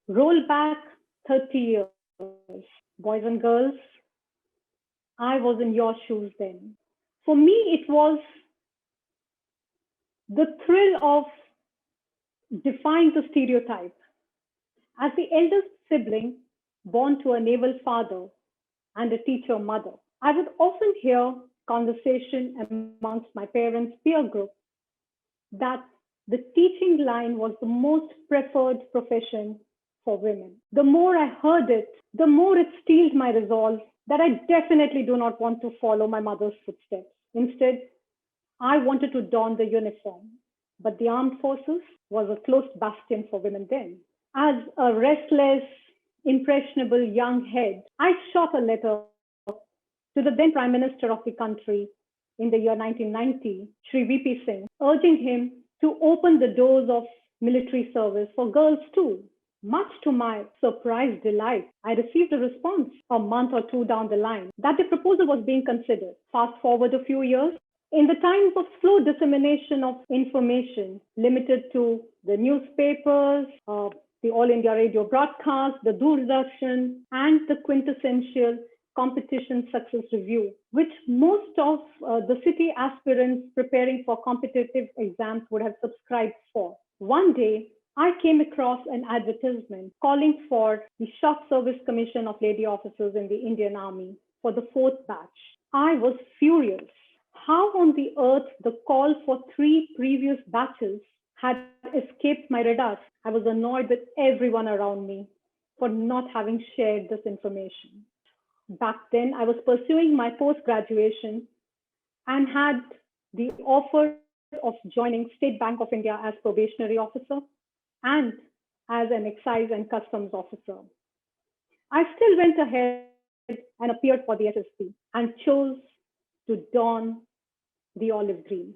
Roll back 30 years. Boys and girls, I was in your shoes then. For me, it was the thrill of defying the stereotype. As the eldest sibling, born to a naval father and a teacher mother, I would often hear conversation amongst my parents' peer group that the teaching line was the most preferred profession for women. The more I heard it, the more it steeled my resolve that I definitely do not want to follow my mother's footsteps. Instead, I wanted to don the uniform. But the armed forces was a closed bastion for women then. As a restless, impressionable young head, I shot a letter to the then Prime Minister of the country in the year 1990, Sri VP Singh, urging him to open the doors of military service for girls too. Much to my surprised delight, I received a response a month or two down the line that the proposal was being considered. Fast forward a few years, in the times of slow dissemination of information limited to the newspapers, the All India radio broadcast, the Doordarshan, and the quintessential competition success review, which most of the city aspirants preparing for competitive exams would have subscribed for. One day, I came across an advertisement calling for the Short Service Commission of Lady Officers in the Indian Army for the fourth batch. I was furious. How on the earth the call for three previous batches had escaped my radar? I was annoyed with everyone around me for not having shared this information. Back then, I was pursuing my post graduation and had the offer of joining State Bank of India as probationary officer and as an excise and customs officer. I still went ahead and appeared for the SSP and chose to don the olive greens.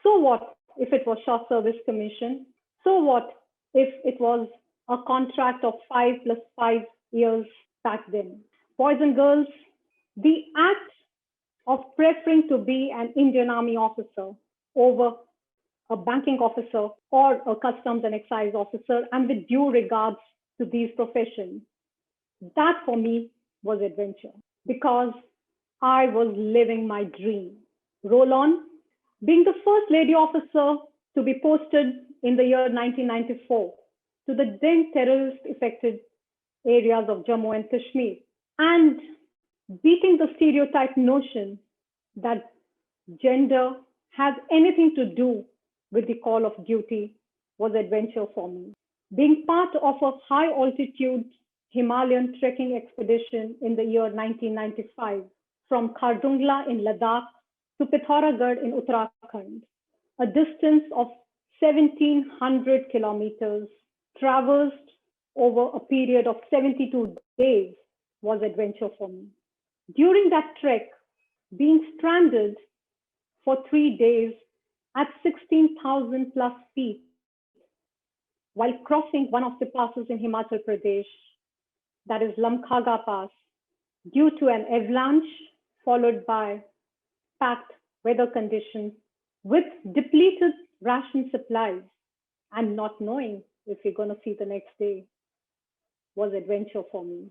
So what if it was short service commission? So what if it was a contract of 5 plus 5 years back then? Boys and girls, the act of preferring to be an Indian Army officer over a banking officer or a customs and excise officer, and with due regards to these professions, that for me was adventure because I was living my dream. Roll on, being the first lady officer to be posted in the year 1994 to the then terrorist affected areas of Jammu and Kashmir and beating the stereotype notion that gender has anything to do with the call of duty was adventure for me. Being part of a high altitude Himalayan trekking expedition in the year 1995 from Khardungla in Ladakh to Pithoragarh in Uttarakhand, a distance of 1700 kilometers traversed over a period of 72 days was adventure for me. During that trek, being stranded for 3 days at 16,000 plus feet while crossing one of the passes in Himachal Pradesh, that is Lamkhaga Pass, due to an avalanche followed by packed weather conditions with depleted ration supplies and not knowing if we're going to see the next day was adventure for me.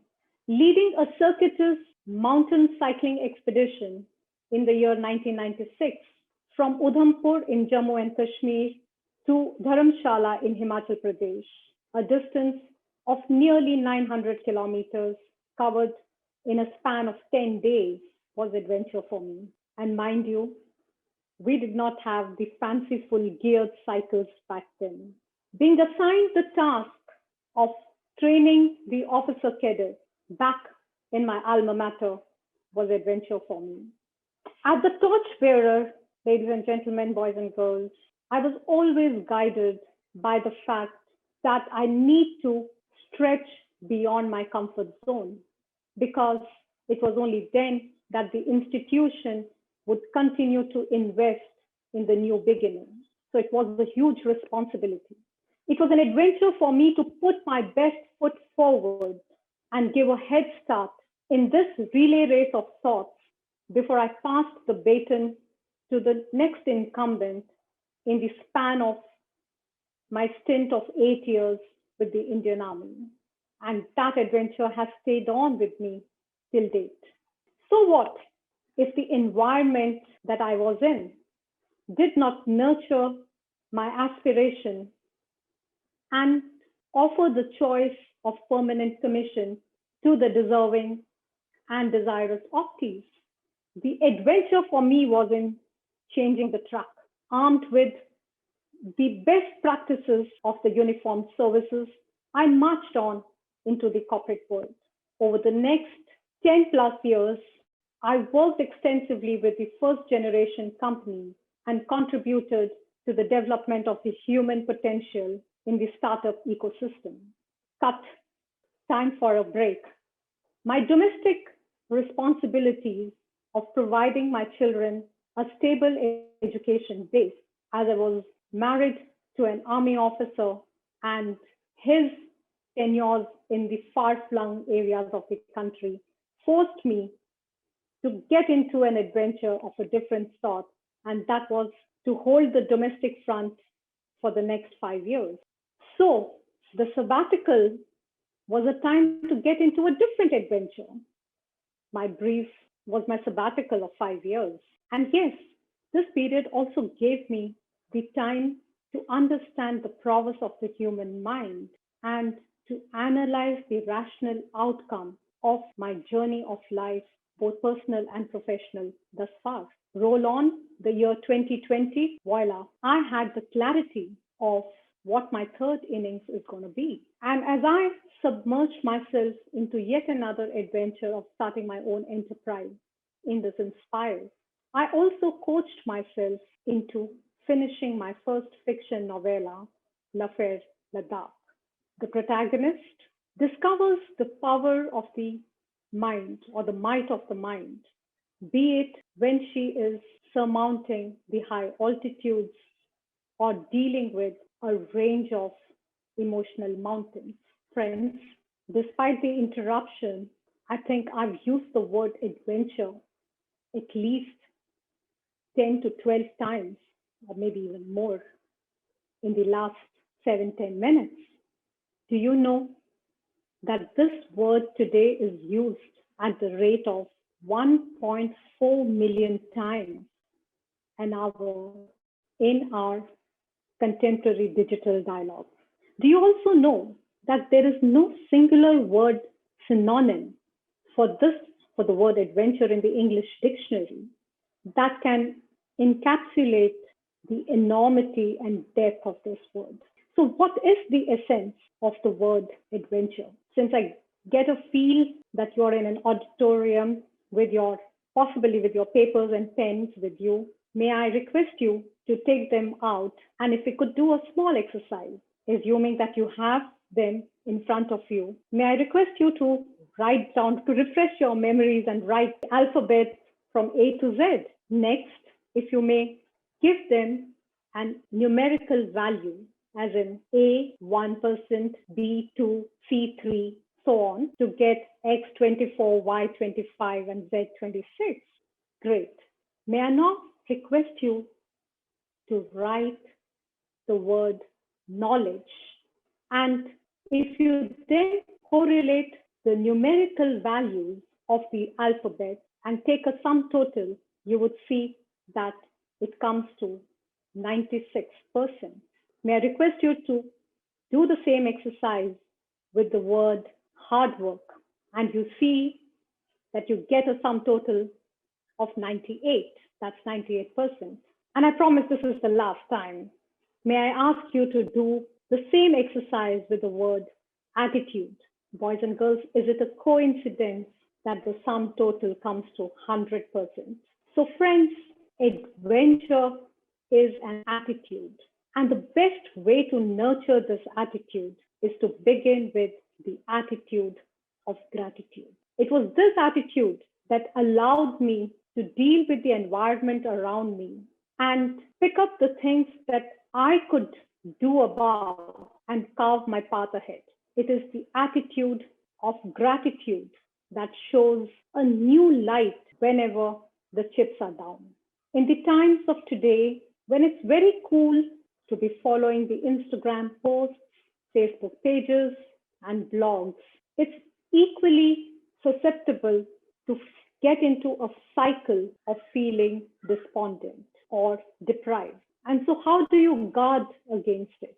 Leading a circuitous mountain cycling expedition in the year 1996 from Udhampur in Jammu and Kashmir to Dharamshala in Himachal Pradesh, a distance of nearly 900 kilometers covered in a span of 10 days was adventure for me. And mind you, we did not have the fanciful geared cycles back then. Being assigned the task of training the officer cadet back in my alma mater was adventure for me. As the torchbearer, ladies and gentlemen, boys and girls, I was always guided by the fact that I need to stretch beyond my comfort zone because it was only then that the institution would continue to invest in the new beginning. So it was a huge responsibility. It was an adventure for me to put my best foot forward and give a head start in this relay race of thoughts before I passed the baton to the next incumbent in the span of my stint of 8 years with the Indian Army. And that adventure has stayed on with me till date. So what if the environment that I was in did not nurture my aspiration and offer the choice of permanent commission to the deserving and desirous optees? The adventure for me was in changing the track, armed with the best practices of the uniformed services. I marched on into the corporate world. Over the next 10 plus years, I worked extensively with the first generation companies and contributed to the development of the human potential in the startup ecosystem. Cut, time for a break. My domestic responsibilities of providing my children a stable education base, as I was married to an army officer and his tenures in the far-flung areas of the country forced me to get into an adventure of a different sort, and that was to hold the domestic front for the next 5 years. So the sabbatical was a time to get into a different adventure. My brief was my sabbatical of 5 years. And yes, this period also gave me the time to understand the prowess of the human mind and to analyze the rational outcome of my journey of life, both personal and professional, thus far. Roll on the year 2020, voila, I had the clarity of what my third innings is going to be. And as I submerged myself into yet another adventure of starting my own enterprise in this Inspire, I also coached myself into finishing my first fiction novella, L'Affaire Ladakh. The protagonist discovers the power of the mind or the might of the mind, be it when she is surmounting the high altitudes or dealing with a range of emotional mountains. Friends, despite the interruption, I think I've used the word adventure at least 10 to 12 times, or maybe even more, in the last 7-10 minutes. Do you know that this word today is used at the rate of 1.4 million times an hour in our contemporary digital dialogue? Do you also know that there is no singular word synonym for the word adventure in the English dictionary that can encapsulate the enormity and depth of this word? So what is the essence of the word adventure? Since I get a feel that you're in an auditorium possibly with your papers and pens with you, may I request you to take them out, and if we could do a small exercise, assuming that you have them in front of you, may I request you to write down, to refresh your memories and write the alphabet from A to Z. Next, if you may, give them a numerical value, as in A 1%, B 2, C 3, so on, to get X 24, Y 25, and Z 26. Great. May I now request you to write the word knowledge. And if you then correlate the numerical values of the alphabet and take a sum total, you would see that it comes to 96%. May I request you to do the same exercise with the word hard work, and you see that you get a sum total of 98. That's 98%. And I promise this is the last time. May I ask you to do the same exercise with the word attitude. Boys and girls, is it a coincidence that the sum total comes to 100%? So friends, adventure is an attitude. And the best way to nurture this attitude is to begin with the attitude of gratitude. It was this attitude that allowed me to deal with the environment around me and pick up the things that I could do about and carve my path ahead. It is the attitude of gratitude that shows a new light whenever the chips are down. In the times of today, when it's very cool to be following the Instagram posts, Facebook pages, and blogs. It's equally susceptible to get into a cycle of feeling despondent or deprived. And so, how do you guard against it?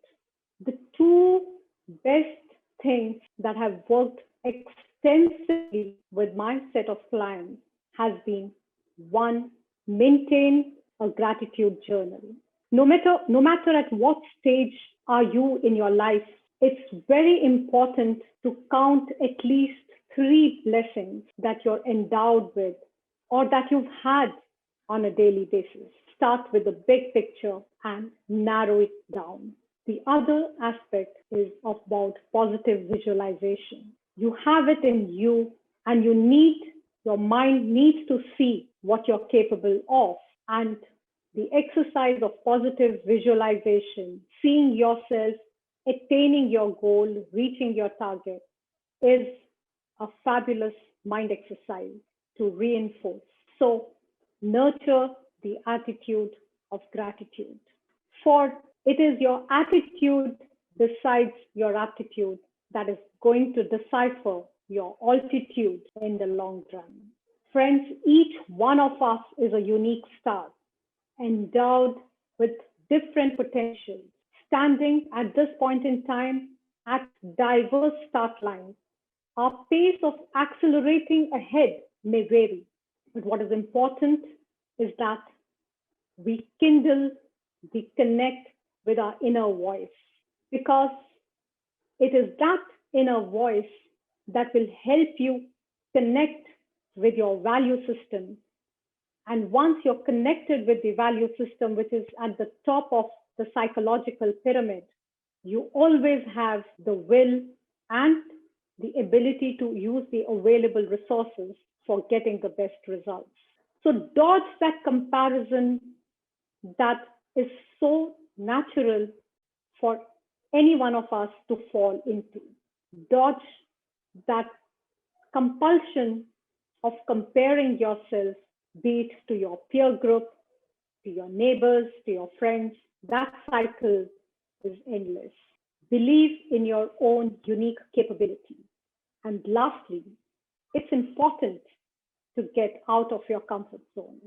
The two best things that have worked extensively with my set of clients has been one, maintain a gratitude journal. No matter at what stage are you in your life, it's very important to count at least three blessings that you're endowed with or that you've had on a daily basis. Start with the big picture and narrow it down. The other aspect is about positive visualization. You have it in you, and your mind needs to see what you're capable of. And the exercise of positive visualization, seeing yourself attaining your goal, reaching your target, is a fabulous mind exercise to reinforce. So, nurture the attitude of gratitude. For it is your attitude besides your aptitude that is going to decipher your altitude in the long run. Friends, each one of us is a unique star, endowed with different potentials, standing at this point in time at diverse start lines. Our pace of accelerating ahead may vary, but what is important is that we connect with our inner voice, because it is that inner voice that will help you connect with your value system. And once you're connected with the value system, which is at the top of the psychological pyramid, you always have the will and the ability to use the available resources for getting the best results. So dodge that comparison that is so natural for any one of us to fall into. Dodge that compulsion of comparing yourself, be it to your peer group, to your neighbors, to your friends. That cycle is endless. Believe in your own unique capability. And lastly, it's important to get out of your comfort zone.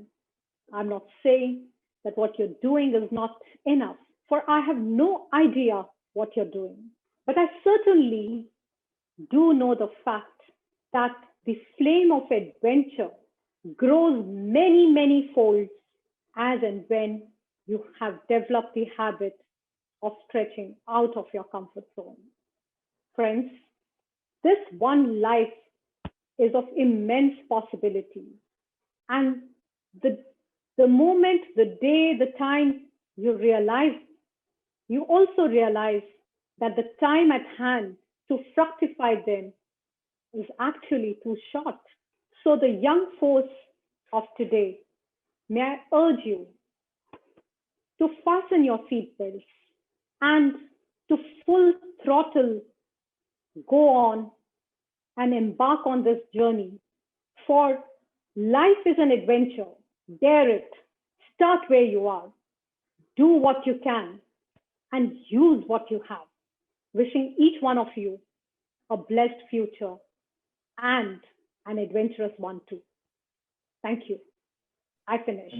I'm not saying that what you're doing is not enough, for I have no idea what you're doing. But I certainly do know the fact that the flame of adventure grows many, many folds as and when you have developed the habit of stretching out of your comfort zone. Friends, this one life is of immense possibility. And the moment, the day, the time you also realize that the time at hand to fructify them is actually too short. So the young force of today, may I urge you to fasten your seatbelts and to full throttle go on and embark on this journey. For life is an adventure. Dare it. Start where you are. Do what you can and use what you have. Wishing each one of you a blessed future and an adventurous one too. Thank you. I finished.